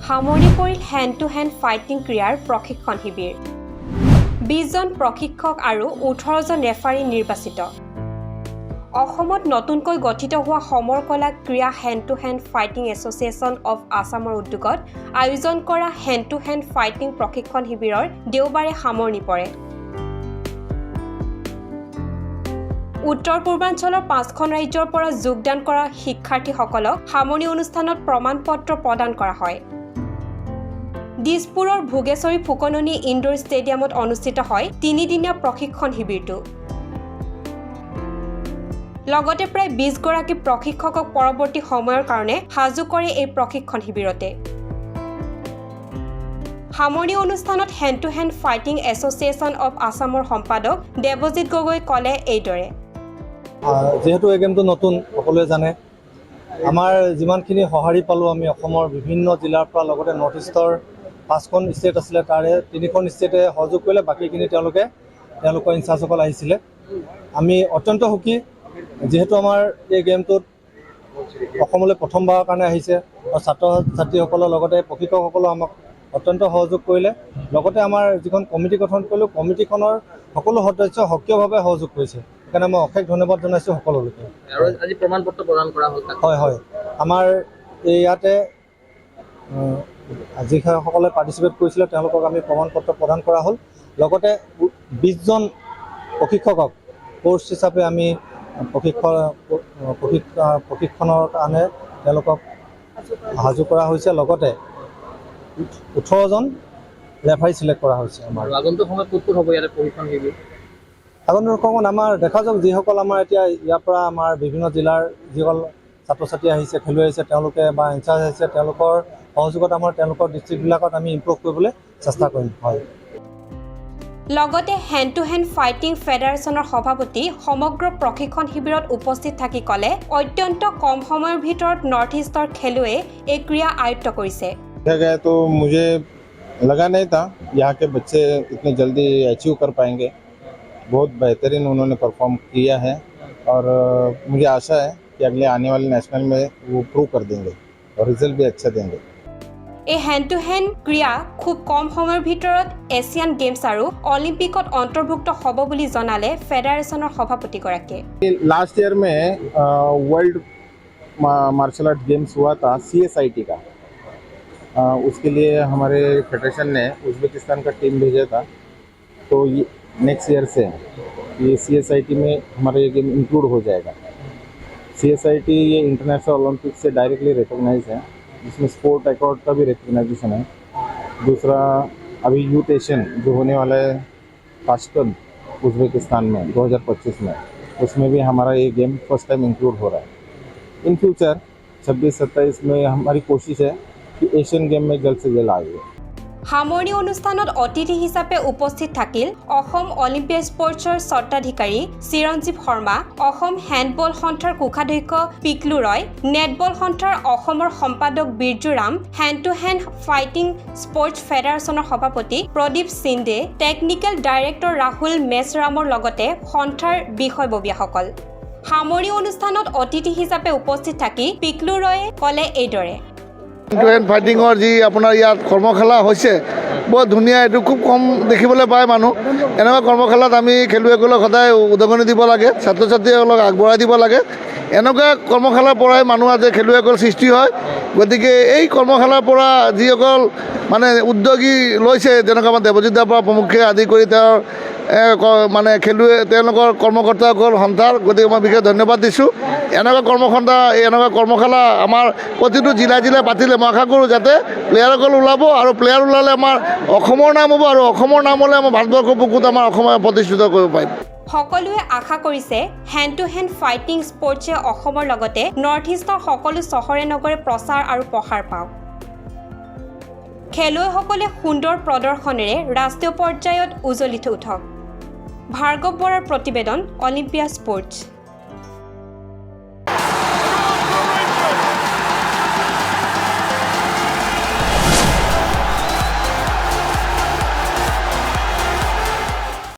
সামৰি পৰিল hand to hand fighting ক্ৰীড়াৰ প্ৰশিক্ষণ শিবিৰ 20 জন প্ৰশিক্ষক আৰু 18 জন ৰেফাৰী নিৰ্বাচিত অসমত নতুনকৈ গঠিত হোৱা সমৰ কলা ক্ৰীড়া hand to hand fighting association of আছামৰ উদ্যোগত আয়োজন কৰা হেণ্ড টু হেণ্ড ফাইটিং প্ৰশিক্ষণ শিবিৰৰ দেওবাৰে সামৰণি পৰে উত্তৰ পূৰ্বাঞ্চলৰ 5খন ৰাজ্যৰ পৰা যোগদান কৰা শিক্ষাৰ্থীসকলক সামৰণি অনুষ্ঠানত প্ৰমাণপত্ৰ প্ৰদান কৰা হয় দিছপুৰৰ ভোগেশ্বৰী ফুকননী ইনডোৰ ষ্টেডিয়ামত অনুষ্ঠিত হয় 3-দিনীয়া প্ৰশিক্ষণ শিবিৰটো লগতে প্ৰায় 20 গৰাকী প্ৰশিক্ষকক পৰৱৰ্তী সময়ৰ কাৰণে সাজু কৰে এই প্ৰশিক্ষণ শিবিৰতে সামৰণি অনুষ্ঠানত hand to hand fighting association of আছামৰ সম্পাদক দেৱজিৎ গগৈ ক'লে এইদৰে যেহেতু এই গেমটো নতুন সকলোৱে জানে আমাৰ যিমানখিনি সঁহাৰি পালোঁ আমি অসমৰ বিভিন্ন জিলাৰ পৰা লগতে নৰ্থ ইষ্টৰ 5খন ষ্টেট আছিলে তাৰে 3খন ষ্টেটে সহযোগ কৰিলে বাকীখিনি তেওঁলোকৰ ইনচাৰ্জসকল আহিছিলে আমি অত্যন্ত সুখী যেহেতু আমাৰ এই গেমটোত অসমলৈ প্ৰথমবাৰৰ কাৰণে আহিছে আৰু ছাত্ৰ ছাত্ৰীসকলৰ লগতে প্ৰশিক্ষকসকলেও আমাক অত্যন্ত সহযোগ কৰিলে লগতে আমাৰ যিখন কমিটি গঠন কৰিলোঁ কমিটিখনৰ সকলো সদস্য সক্ৰিয়ভাৱে সহযোগ কৰিছে সেইকাৰণে মই অশেষ ধন্যবাদ জনাইছোঁ সকলোলৈকে আৰু আজি প্ৰমাণপত্ৰ প্ৰদান কৰা হ'ল হয় আমাৰ এই ইয়াতে যিসকলে পাৰ্টিচিপেট কৰিছিলে তেওঁলোকক আমি প্ৰমাণপত্ৰ প্ৰদান কৰা হ'ল লগতে 20 জন প্ৰশিক্ষকক কোৰ্চ হিচাপে আমি প্ৰশিক্ষণৰ কাৰণে তেওঁলোকক সাজু কৰা হৈছে লগতে 18 জন ৰেফাৰী চিলেক্ট কৰা হৈছে আমাৰ আগন্তুক সময়ত ক'ত হ'ব ইয়াতে প্ৰশিক্ষণ শিবিৰ আগন্তুক সময়ত আমাৰ দেখা যাওক যিসকল আমাৰ এতিয়া ইয়াৰ পৰা আমাৰ বিভিন্ন জিলাৰ যিসকল ছাত্ৰ ছাত্ৰী আহিছে খেলুৱৈ আহিছে তেওঁলোকে বা ইনচাৰ্জ আহিছে তেওঁলোকৰ সহযোগত আমাৰ তেওঁলোকৰ ডিষ্ট্ৰিক্টবিলাকত আমি ইম্প্ৰুভ কৰিবলৈ চেষ্টা কৰিম হয় লগতে হেণ্ড টু হেণ্ড ফাইটিং ফেডাৰেশ্যনৰ সভাপতি সমগ্ৰ প্ৰশিক্ষণ শিবিৰত উপস্থিত থাকি ক'লে অত্যন্ত কম সময়ৰ ভিতৰত নৰ্থ ইষ্টৰ খেলুৱৈয়ে এই ক্ৰীড়া আয়ত্ত কৰিছে तो मुझे लगा नहीं था यहाँ के बच्चे इतने जल्दी अचीव कर पाएंगे बहुत बेहतरीन उन्होंने परफॉर्म किया है और मुझे आशा है कि अगले आने वाले नेशनल में वो प्रूव कर देंगे और रिजल्ट भी अच्छा देंगे এই হেণ্ড টু হেণ্ড ক্ৰীড়া খুব কম সময়ৰ ভিতৰত এছিয়ান গেমছ আৰু অলিম্পিকত অন্তৰ্ভুক্ত হ'ব বুলি জনালে ফেডাৰেশ্যনৰ সভাপতিগৰাকীয়ে लास्ट ईयर में वर्ल्ड मार्शल आर्ट गेम्स हुआ था CSIT का उसके लिए हमारे फेडरेशन ने उज़्बेकिस्तान का टीम भेजा था तो ये नेक्स्ट ईयर से ये CSIT में हमारा ये गेम इंक्लूड हो जाएगा CSIT ये इंटरनेशनल ओलंपिक से डायरेक्टली रिकॉग्नाइज है जिसमें स्पोर्ट अकॉर्ड का भी रिकॉग्नाइजेशन है दूसरा अभी यूथ एशियन जो होने वाला है ताशकंद उज़्बेकिस्तान में 2025 में उसमें भी हमारा ये गेम फर्स्ट टाइम इंक्लूड हो रहा है इन फ्यूचर 26-27 में हमारी कोशिश है कि एशियन गेम में जल्द से जल्द आएगी সামৰণি অনুষ্ঠানত অতিথি হিচাপে উপস্থিত থাকিল অসম অলিম্পিয়াড স্পৰ্টছৰ স্বত্বাধিকাৰী চিৰঞ্জীৱ শৰ্মা অসম হেণ্ডবল সন্থাৰ কোষাধ্যক্ষ পিকলু ৰয় নেটবল সন্থাৰ অসমৰ সম্পাদক Birjuram hand to hand fighting sports ফেডাৰেশ্যনৰ সভাপতি প্ৰদীপ সিন্দে টেকনিকেল ডাইৰেক্টৰ ৰাহুল মেছৰামৰ লগতে সন্থাৰ বিষয়ববীয়াসকল সামৰণি অনুষ্ঠানত অতিথি হিচাপে উপস্থিত থাকি পিকলু ৰয়ে ক'লে এইদৰে টু হেণ্ড ফাইটিঙৰ যি আপোনাৰ ইয়াত কৰ্মশালা হৈছে বৰ ধুনীয়া এইটো খুব কম দেখিবলৈ পায় মানুহ এনেকুৱা কৰ্মশালাত আমি খেলুৱৈসকলক সদায় উদগনি দিব লাগে ছাত্ৰ ছাত্ৰীসকলক আগবঢ়াই দিব লাগে এনেকুৱা কৰ্মশালাৰ পৰাই মানুহ আজি খেলুৱৈসকল সৃষ্টি হয় গতিকে এই কৰ্মশালাৰ পৰা যিসকল মানে উদ্যোগী লৈছে যেনেকুৱা আমাৰ দেৱজিৎ দাৰ পৰা প্ৰমুখ্যে আদি কৰি তেওঁৰ মানে খেলুৱৈ তেওঁলোকৰ কৰ্মকৰ্তাসকল সন্থাৰ গতিকে মই বিশেষ ধন্যবাদ দিছোঁ এনেকুৱা কৰ্মশালা আমাৰ প্ৰতিটো জিলাই পাতিলে মই আশা কৰোঁ যাতে প্লেয়াৰসকল ওলাব আৰু প্লেয়াৰ ওলালে আমাৰ অসমৰ নাম হ'ব আৰু অসমৰ নাম হ'লে আমাৰ ভাৰতবৰ্ষৰ বুকুত আমাৰ অসমে প্ৰতিষ্ঠিত কৰিব পাৰিম সকলোৱে আশা কৰিছে হেণ্ড টু হেণ্ড ফাইটিং স্পৰ্টছে অসমৰ লগতে নৰ্থ ইষ্টৰ সকলো চহৰে নগৰে প্ৰচাৰ আৰু প্ৰসাৰ পাওক খেলুৱৈসকলে সুন্দৰ প্ৰদৰ্শনেৰে ৰাষ্ট্ৰীয় পৰ্যায়ত উজ্বলি উঠক ভাৰ্গৱ বৰাৰ প্ৰতিবেদন অলিম্পিয়া স্পৰ্টছ